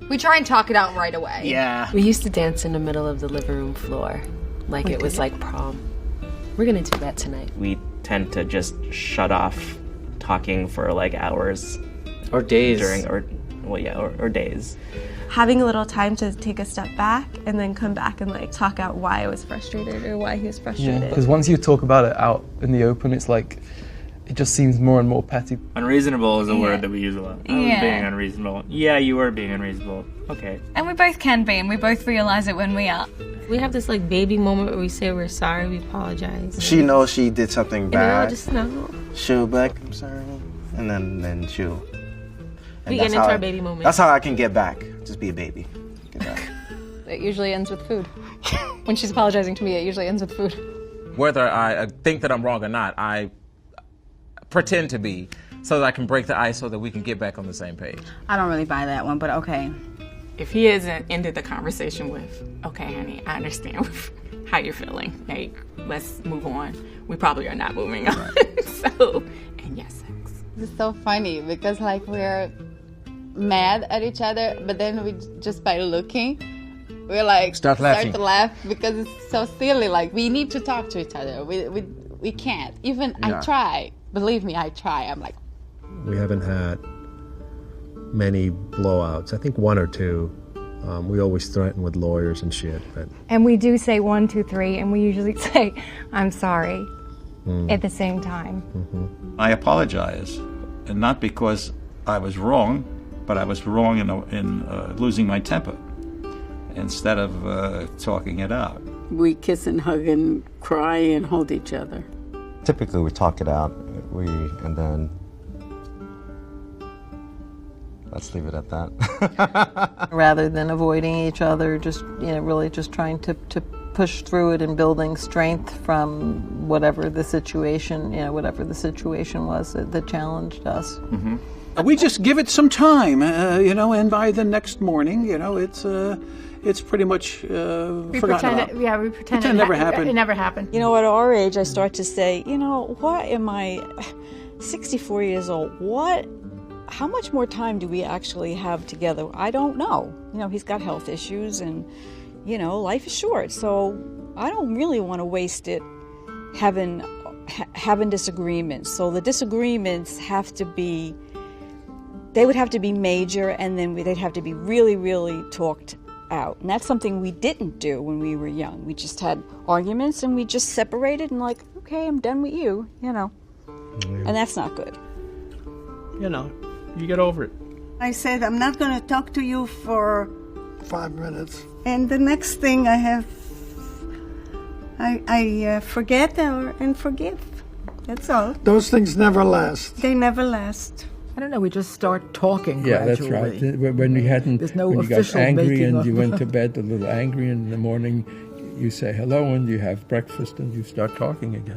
We try and talk it out right away. Yeah. We used to dance in the middle of the living room floor, like it was like prom. We're gonna do that tonight. We tend to just shut off talking for like hours. Or days. Or days. Having a little time to take a step back and then come back and like talk out why I was frustrated or why he was frustrated. Yeah, because once you talk about it out in the open, it's like, it just seems more and more petty. Unreasonable is a word that we use a lot. I was being unreasonable. Yeah, you were being unreasonable. Okay. And we both can be, and we both realize it when we are. We have this like baby moment where we say we're sorry, we apologize. She knows she did something bad. Just know. She'll be like, I'm sorry. And then she'll... We get into our baby moment. That's how I can get back. Just be a baby. Get back. It usually ends with food. When she's apologizing to me, it usually ends with food. Whether I think that I'm wrong or not, I pretend to be so that I can break the ice so that we can get back on the same page. I don't really buy that one, but okay. If he hasn't ended the conversation with, okay, honey, I understand how you're feeling. Hey, let's move on. We probably are not moving on. Right. So, and yes, sex. It's so funny because like we're mad at each other, but then we just by looking, we're like start to laugh because it's so silly. Like we need to talk to each other. We can't. Even I try. Believe me, I try. I'm like. We haven't had many blowouts. I think one or two. We always threaten with lawyers and shit. But. And we do say 1, 2, 3, and we usually say, I'm sorry, at the same time. Mm-hmm. I apologize, and not because I was wrong, but I was wrong in losing my temper instead of talking it out. We kiss and hug and cry and hold each other. Typically we talk it out, and then let's leave it at that. Rather than avoiding each other, just really just trying to push through it and building strength from whatever the situation, was that challenged us. Mm-hmm. We just give it some time, and by the next morning, it's pretty much forgotten about. We pretend it never happened. It never happened. At our age, I start to say, what am I, 64 years old, how much more time do we actually have together? I don't know. He's got health issues and, life is short. So I don't really want to waste it having disagreements. So the disagreements they would have to be major, and then they'd have to be really, really talked out. And that's something we didn't do when we were young. We just had arguments and we just separated and like, okay, I'm done with you, And that's not good. You get over it. I said, I'm not going to talk to you for 5 minutes. And the next thing I forget and forgive. That's all. Those things never last. They never last. I don't know, we just start talking gradually. Yeah, that's right. When you hadn't, There's no when you got angry and you went to bed bed a little angry in the morning, you say hello and you have breakfast and you start talking again.